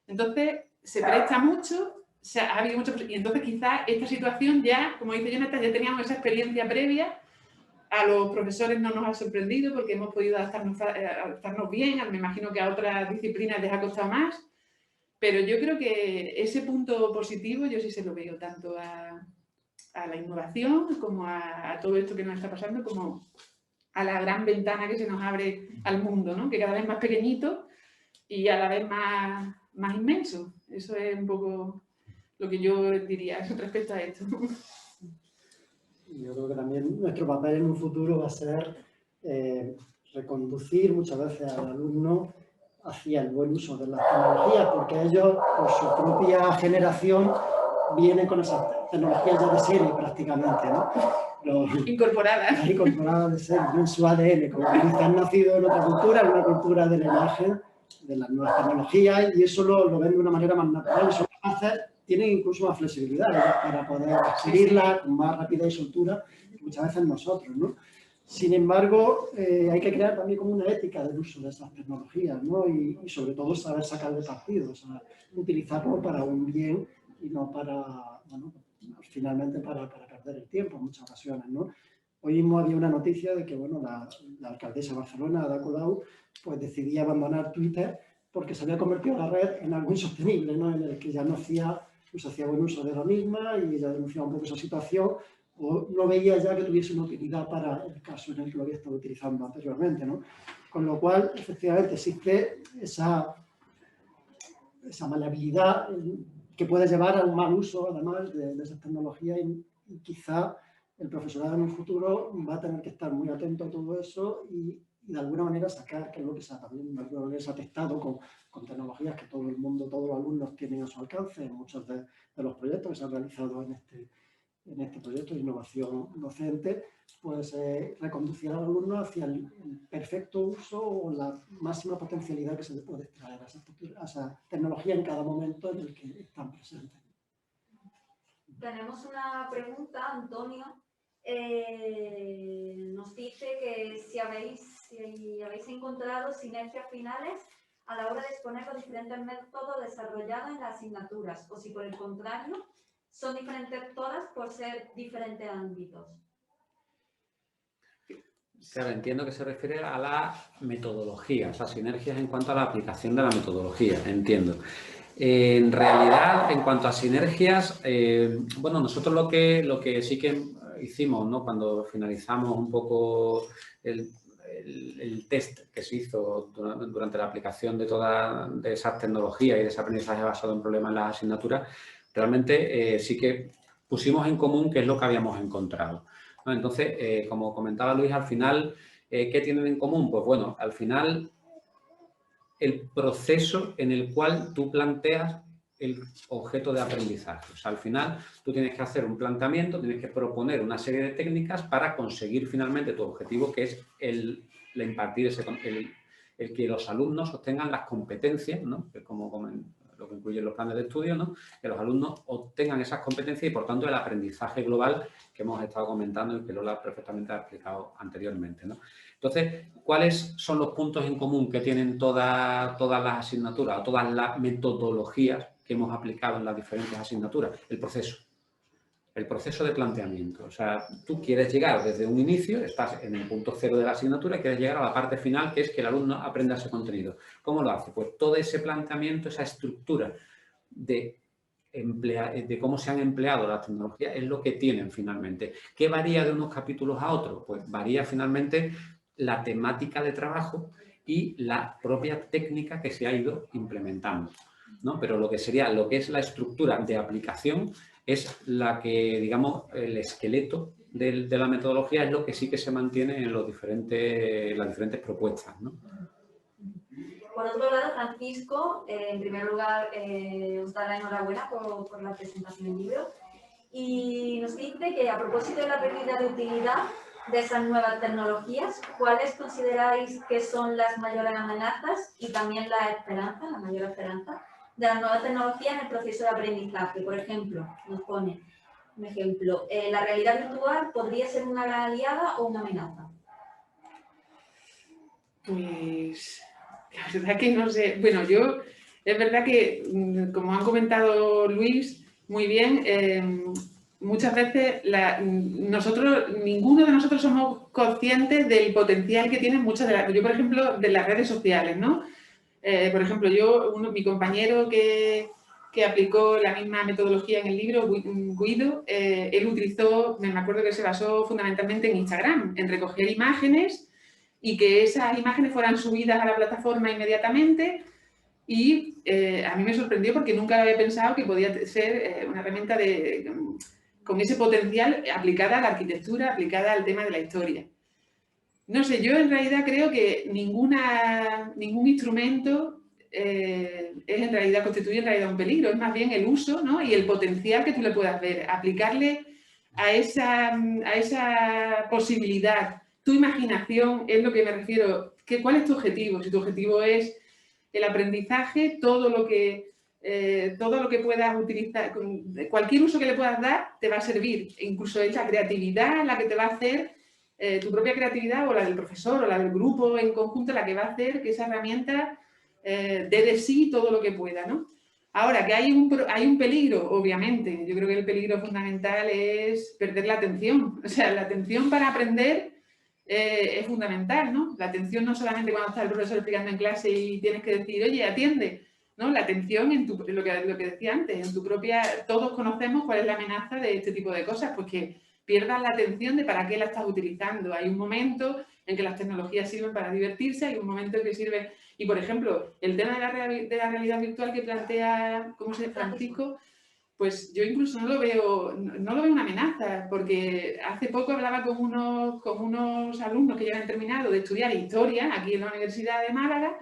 Entonces, se presta mucho, ha habido mucho, y entonces quizás esta situación ya, como dice Jonathan, ya teníamos esa experiencia previa, a los profesores no nos ha sorprendido porque hemos podido adaptarnos bien, me imagino que a otras disciplinas les ha costado más, pero yo creo que ese punto positivo yo sí se lo veo tanto a la innovación, como a todo esto que nos está pasando, como a la gran ventana que se nos abre al mundo, ¿no? Que cada vez más pequeñito y a la vez más inmenso. Eso es un poco lo que yo diría respecto a esto. Yo creo que también nuestro papel en un futuro va a ser reconducir muchas veces al alumno hacia el buen uso de las tecnologías, porque ellos, por su propia generación, vienen con esas tecnologías ya de serie prácticamente, ¿no? Incorporadas. Incorporadas de serie, ¿no? En su ADN, como que han nacido en otra cultura, en una cultura de la imagen, de las nuevas tecnologías, y eso lo ven de una manera más natural, y son capaces, tienen incluso más flexibilidad para poder adquirirla con más rapidez y soltura que muchas veces nosotros, ¿no? Sin embargo, hay que crear también como una ética del uso de esas tecnologías, ¿no? Y sobre todo saber sacarle partido, o sea, utilizarlo para un bien y no para, bueno, finalmente para perder el tiempo en muchas ocasiones, ¿no? Hoy mismo había una noticia de que, bueno, la alcaldesa de Barcelona, Ada Colau, pues decidía abandonar Twitter porque se había convertido la red en algo insostenible, ¿no? En el que ya no hacía buen uso de la misma y ella denunciaba un poco esa situación, o no veía ya que tuviese una utilidad para el caso en el que lo había estado utilizando anteriormente, ¿no? Con lo cual, efectivamente, existe esa maleabilidad que puede llevar a un mal uso, además, de esas tecnologías y quizá el profesorado en un futuro va a tener que estar muy atento a todo eso y de alguna manera sacar, que es lo que se ha también de alguna manera se ha testado con tecnologías que todo el mundo, todos los alumnos tienen a su alcance en muchos de los proyectos que se han realizado en este proyecto de innovación docente, pues reconducir al alumno hacia el perfecto uso o la máxima potencialidad que se le puede extraer a esa tecnología en cada momento en el que están presentes. Tenemos una pregunta, Antonio. Nos dice que si habéis encontrado sinergias finales a la hora de exponer los diferentes métodos desarrollados en las asignaturas, o si por el contrario son diferentes todas por ser diferentes ámbitos. Claro, entiendo que se refiere a la metodología, o sea, sinergias en cuanto a la aplicación de la metodología, entiendo. En realidad, en cuanto a sinergias, bueno, nosotros lo que sí que hicimos, ¿no? Cuando finalizamos un poco el test que se hizo durante la aplicación de todas esas tecnologías y de ese aprendizaje basado en problemas en las asignaturas, realmente sí que pusimos en común qué es lo que habíamos encontrado, ¿no? Entonces, como comentaba Luis, al final, ¿qué tienen en común? Pues bueno, al final, el proceso en el cual tú planteas el objeto de aprendizaje. O sea, al final, tú tienes que hacer un planteamiento, tienes que proponer una serie de técnicas para conseguir finalmente tu objetivo, que es el impartir el que los alumnos obtengan las competencias, ¿no? Que como lo que incluyen los planes de estudio, ¿no? Que los alumnos obtengan esas competencias y, por tanto, el aprendizaje global que hemos estado comentando y que Lola perfectamente ha explicado anteriormente, ¿no? Entonces, ¿cuáles son los puntos en común que tienen todas las asignaturas o todas las metodologías que hemos aplicado en las diferentes asignaturas? El proceso de planteamiento. O sea, tú quieres llegar desde un inicio, estás en el punto cero de la asignatura y quieres llegar a la parte final, que es que el alumno aprenda ese contenido. ¿Cómo lo hace? Pues todo ese planteamiento, esa estructura de cómo se han empleado las tecnologías es lo que tienen finalmente. ¿Qué varía de unos capítulos a otros? Pues varía finalmente la temática de trabajo y la propia técnica que se ha ido implementando, ¿no? Pero lo que es la estructura de aplicación es la que, digamos, el esqueleto de la metodología es lo que sí que se mantiene en las diferentes propuestas, ¿no? Por otro lado, Francisco, en primer lugar, os da la enhorabuena por la presentación del libro y nos dice que a propósito de la pérdida de utilidad de esas nuevas tecnologías, ¿cuáles consideráis que son las mayores amenazas y también la mayor esperanza de las nuevas tecnologías en el proceso de aprendizaje? Por ejemplo, nos pone un ejemplo, ¿la realidad virtual podría ser una gran aliada o una amenaza? Pues la verdad que no sé. Bueno, es verdad que, como han comentado Luis, muy bien, muchas veces ninguno de nosotros somos conscientes del potencial que tienen muchas yo, por ejemplo, de las redes sociales, ¿no? Por ejemplo, mi compañero que que aplicó la misma metodología en el libro, Guido. Él utilizó, me acuerdo que se basó fundamentalmente en Instagram, en recoger imágenes y que esas imágenes fueran subidas a la plataforma inmediatamente. Y a mí me sorprendió porque nunca había pensado que podía ser una herramienta con ese potencial aplicada a la arquitectura, aplicada al tema de la historia. No sé, yo en realidad creo que ningún instrumento constituye en realidad un peligro, es más bien el uso, ¿no? Y el potencial que tú le puedas ver, aplicarle a esa posibilidad. Tu imaginación es lo que me refiero. ¿Cuál es tu objetivo? Si tu objetivo es el aprendizaje, todo lo que puedas utilizar, cualquier uso que le puedas dar te va a servir. E incluso es la creatividad la que te va a hacer, tu propia creatividad o la del profesor o la del grupo en conjunto, la que va a hacer que esa herramienta dé de sí todo lo que pueda, ¿no? Ahora, que hay un peligro, obviamente. Yo creo que el peligro fundamental es perder la atención. O sea, la atención para aprender es fundamental, ¿no? La atención no solamente cuando está el profesor explicando en clase y tienes que decir, oye, atiende, ¿no? La atención en lo que decía antes, en tu propia... Todos conocemos cuál es la amenaza de este tipo de cosas, pues que pierdas la atención de para qué la estás utilizando. Hay un momento en que las tecnologías sirven para divertirse, hay un momento en que sirven... Y, por ejemplo, el tema de la realidad virtual que plantea, ¿cómo se llama? Francisco, pues yo incluso no lo veo una amenaza, porque hace poco hablaba con unos alumnos que ya han terminado de estudiar historia aquí en la Universidad de Málaga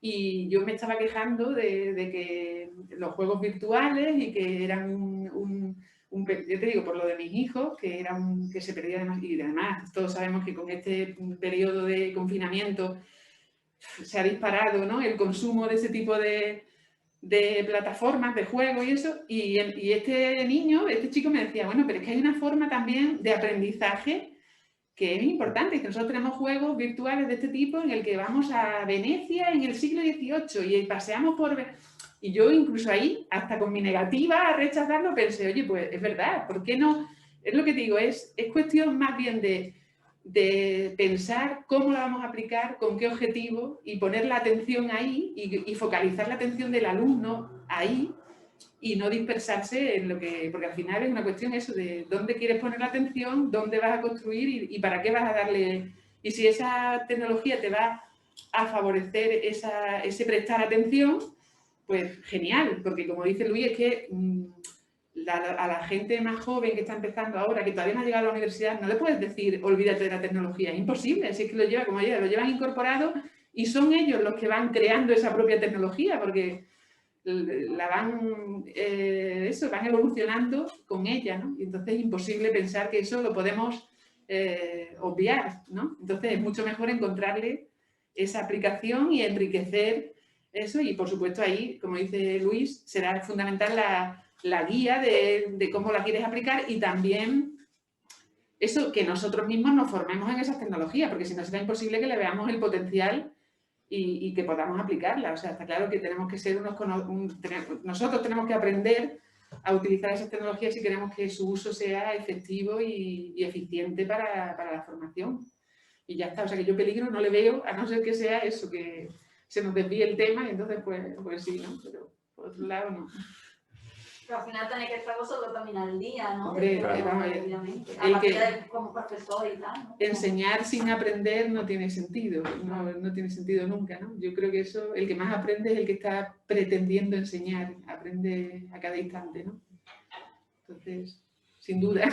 y yo me estaba quejando de que los juegos virtuales y que eran yo te digo, por lo de mis hijos, que se perdía demasiado, y además todos sabemos que con este periodo de confinamiento se ha disparado, ¿no?, el consumo de ese tipo de plataformas, de juegos y eso, y este chico me decía, bueno, pero es que hay una forma también de aprendizaje que es importante, que nosotros tenemos juegos virtuales de este tipo en el que vamos a Venecia en el siglo XVIII y paseamos por... Y yo incluso ahí, hasta con mi negativa a rechazarlo, pensé, oye, pues es verdad, ¿por qué no? Es lo que digo, es cuestión más bien de pensar cómo la vamos a aplicar, con qué objetivo y poner la atención ahí y focalizar la atención del alumno ahí y no dispersarse en lo que... Porque al final es una cuestión eso de dónde quieres poner la atención, dónde vas a construir y para qué vas a darle... Y si esa tecnología te va a favorecer ese prestar atención, pues genial, porque como dice Luis, es que... a la gente más joven que está empezando ahora, que todavía no ha llegado a la universidad, no le puedes decir, olvídate de la tecnología. Es imposible, así que lo llevan incorporado y son ellos los que van creando esa propia tecnología, porque van evolucionando con ella, ¿no? Y entonces es imposible pensar que eso lo podemos obviar, ¿no? Entonces es mucho mejor encontrarle esa aplicación y enriquecer eso y, por supuesto, ahí, como dice Luis, será fundamental la guía de cómo la quieres aplicar y también eso, que nosotros mismos nos formemos en esas tecnologías, porque si no será imposible que le veamos el potencial y que podamos aplicarla. O sea, está claro que tenemos que ser nosotros tenemos que aprender a utilizar esas tecnologías si queremos que su uso sea efectivo y eficiente para la formación. Y ya está, o sea que yo peligro no le veo, a no ser que sea eso, que se nos desvíe el tema y entonces pues sí, ¿no? Pero por otro lado no. Pero al final tenéis que estar vosotros también al día, ¿no? Hombre, obviamente. Aparte como profesor y tal, ¿no? Enseñar sin aprender no tiene sentido, no tiene sentido nunca, ¿no? Yo creo que eso, el que más aprende es el que está pretendiendo enseñar, aprende a cada instante, ¿no? Entonces, sin duda.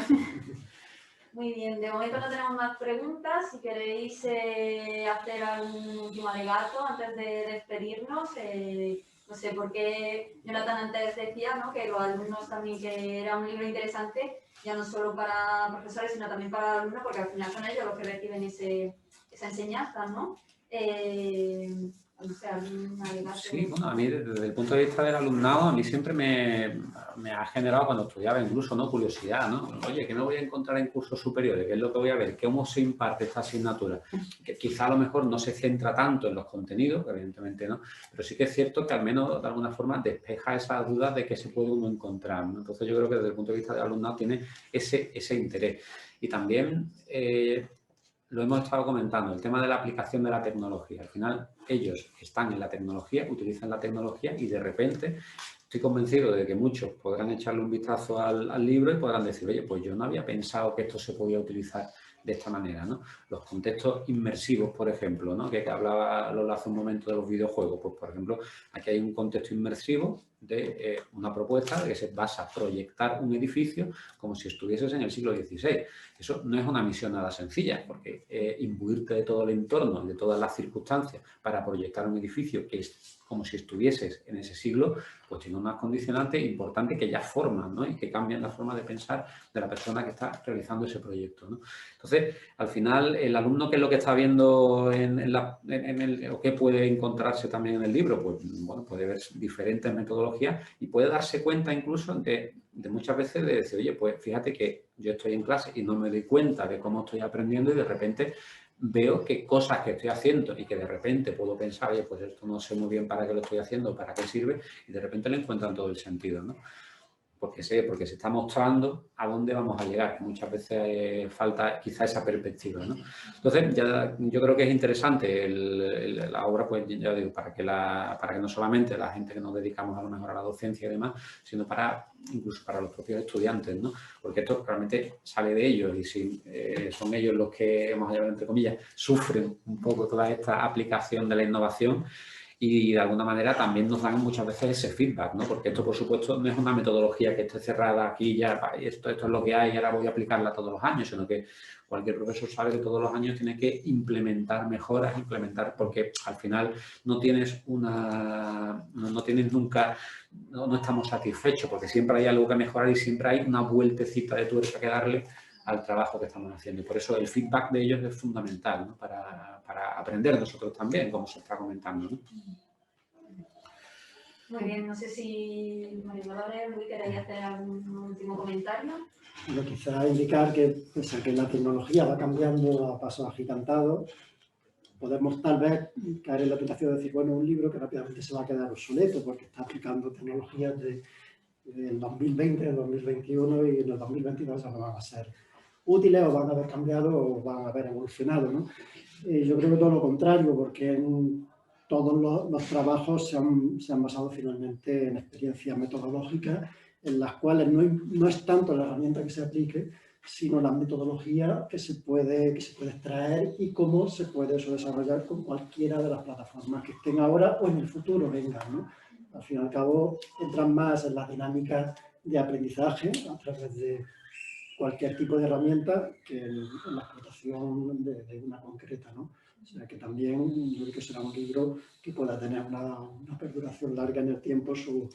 Muy bien, de momento no tenemos más preguntas. Si queréis hacer algún último alegato antes de despedirnos, no sé por qué Jonathan antes decía, ¿no?, que los alumnos también, que era un libro interesante, ya no solo para profesores, sino también para alumnos, porque al final son ellos los que reciben esa enseñanza, ¿no? O sea, algún alegato. Sí, bueno, a mí desde el punto de vista del alumnado, a mí siempre me ha generado cuando estudiaba incluso, ¿no?, curiosidad, ¿no? Oye, ¿qué me voy a encontrar en cursos superiores? ¿Qué es lo que voy a ver? ¿Cómo se imparte esta asignatura? Que quizá a lo mejor no se centra tanto en los contenidos, evidentemente no, pero sí que es cierto que al menos de alguna forma despeja esas dudas de qué se puede uno encontrar, ¿no? Entonces yo creo que desde el punto de vista del alumnado tiene ese interés. Y también... lo hemos estado comentando, el tema de la aplicación de la tecnología. Al final, ellos están en la tecnología, utilizan la tecnología y de repente estoy convencido de que muchos podrán echarle un vistazo al libro y podrán decir, oye, pues yo no había pensado que esto se podía utilizar de esta manera, ¿no? Los contextos inmersivos, por ejemplo, ¿no? Que hablaba Lola hace un momento de los videojuegos. Pues, por ejemplo, aquí hay un contexto inmersivo de una propuesta de que se basa a proyectar un edificio como si estuvieses en el siglo XVI. Eso no es una misión nada sencilla, porque imbuirte de todo el entorno, de todas las circunstancias para proyectar un edificio que es como si estuvieses en ese siglo, pues tiene unas condicionantes importantes que ya forman, ¿no? Y que cambian la forma de pensar de la persona que está realizando ese proyecto, ¿no? Entonces, al final, el alumno, ¿qué es lo que está viendo o qué puede encontrarse también en el libro? Pues, bueno, puede ver diferentes metodologías y puede darse cuenta incluso de muchas veces de decir, oye, pues fíjate que yo estoy en clase y no me doy cuenta de cómo estoy aprendiendo y de repente veo que cosas que estoy haciendo y que de repente puedo pensar, oye, pues esto no sé muy bien para qué lo estoy haciendo, para qué sirve, y de repente le encuentran todo el sentido, ¿no? Porque se está mostrando a dónde vamos a llegar. Muchas veces falta quizá esa perspectiva, ¿no? Entonces, yo creo que es interesante la obra, pues ya digo, para que no solamente la gente que nos dedicamos a lo mejor a la docencia y demás, sino incluso para los propios estudiantes, ¿no? Porque esto realmente sale de ellos y si son ellos los que, vamos a llamar entre comillas, sufren un poco toda esta aplicación de la innovación. Y de alguna manera también nos dan muchas veces ese feedback, ¿no? Porque esto, por supuesto, no es una metodología que esté cerrada aquí ya, esto es lo que hay y ahora voy a aplicarla todos los años, sino que cualquier profesor sabe que todos los años tiene que implementar mejoras, porque al final no tienes nunca, no estamos satisfechos, porque siempre hay algo que mejorar y siempre hay una vueltecita de tuerca que darle al trabajo que estamos haciendo. Y por eso el feedback de ellos es fundamental, ¿no? Para aprender nosotros también, como se está comentando, ¿no? Muy bien, no sé si María Dolores, Luis, queréis hacer algún último comentario. Bueno, quizá indicar que, pese a que la tecnología va cambiando a pasos agigantados, podemos tal vez caer en la tentación de decir, bueno, un libro que rápidamente se va a quedar obsoleto porque está aplicando tecnologías del 2020, del 2021 y en el 2022 ya no van a ser útiles o van a haber cambiado o van a haber evolucionado, ¿no? Yo creo que todo lo contrario, porque todos los trabajos se han basado finalmente en experiencias metodológicas en las cuales no es tanto la herramienta que se aplique, sino la metodología que se puede extraer y cómo se puede eso desarrollar con cualquiera de las plataformas que estén ahora o en el futuro vengan, ¿no? Al fin y al cabo, entran más en la dinámica de aprendizaje a través de cualquier tipo de herramienta que en la explotación de una concreta, ¿no? O sea que también yo creo que será un libro que pueda tener una perduración larga en el tiempo, su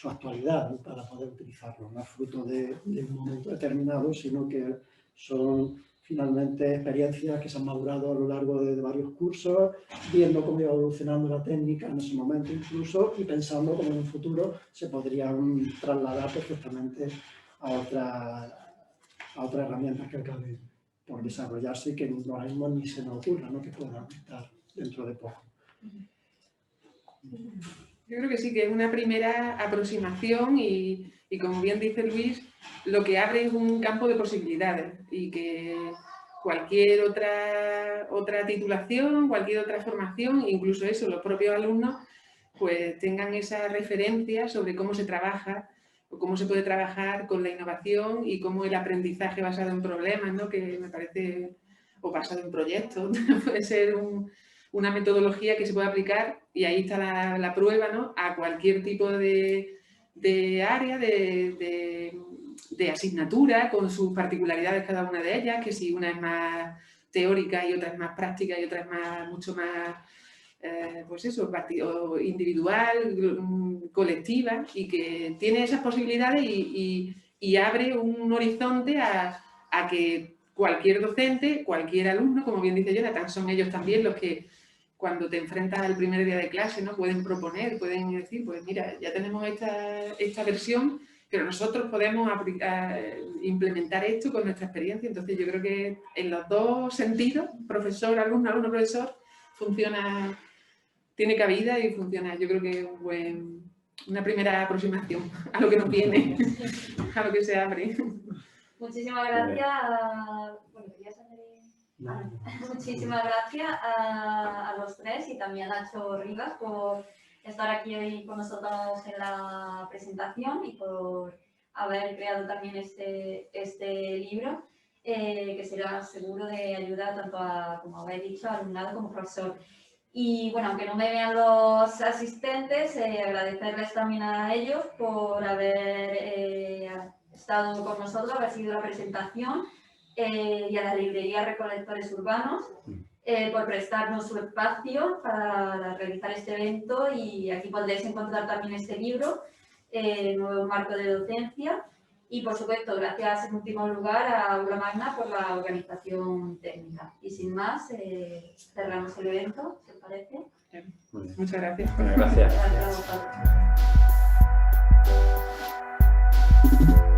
actualidad, ¿no? Para poder utilizarlo. No es fruto de un momento determinado, sino que son finalmente experiencias que se han madurado a lo largo de varios cursos, viendo cómo iba evolucionando la técnica en ese momento incluso y pensando cómo en un futuro se podrían trasladar perfectamente a otras herramientas que acaben por desarrollarse y que ahora mismo ni se nos ocurra, ¿no? Que puedan estar dentro de poco. Yo creo que sí, que es una primera aproximación y como bien dice Luis, lo que abre es un campo de posibilidades y que cualquier otra titulación, cualquier otra formación, incluso eso, los propios alumnos, pues tengan esa referencia sobre cómo se trabaja o cómo se puede trabajar con la innovación y cómo el aprendizaje basado en problemas, ¿no? Que me parece, o basado en proyectos, puede ser una metodología que se puede aplicar y ahí está la prueba, ¿no? A cualquier tipo de área, de asignatura, con sus particularidades cada una de ellas, que si una es más teórica y otra es más práctica y otra es mucho más, pues eso, individual, colectiva, y que tiene esas posibilidades y abre un horizonte a que cualquier docente, cualquier alumno, como bien dice Jonathan, son ellos también los que cuando te enfrentas al primer día de clase, ¿no? Pueden proponer, pueden decir, pues mira, ya tenemos esta versión, pero nosotros podemos implementar esto con nuestra experiencia. Entonces yo creo que en los dos sentidos, profesor, alumno, alumno-profesor, funciona, tiene cabida y funciona. Yo creo que es una primera aproximación a lo que nos viene, a lo que se abre. Muchísimas gracias. Muchísimas gracias a los tres y también a Nacho Rivas por estar aquí hoy con nosotros en la presentación y por haber creado también este libro, que será seguro de ayuda tanto a, como habéis dicho, alumnado como profesor. Y bueno, aunque no me vean los asistentes, agradecerles también a ellos por haber estado con nosotros, haber seguido la presentación, y a la librería Recolectores Urbanos por prestarnos su espacio para realizar este evento, y aquí podréis encontrar también este libro, Nuevo Marco de Docencia, y por supuesto gracias en último lugar a Aula Magna por la organización técnica. Y sin más, cerramos el evento, ¿te parece? Muchas gracias. Bueno, gracias. Gracias a vosotros.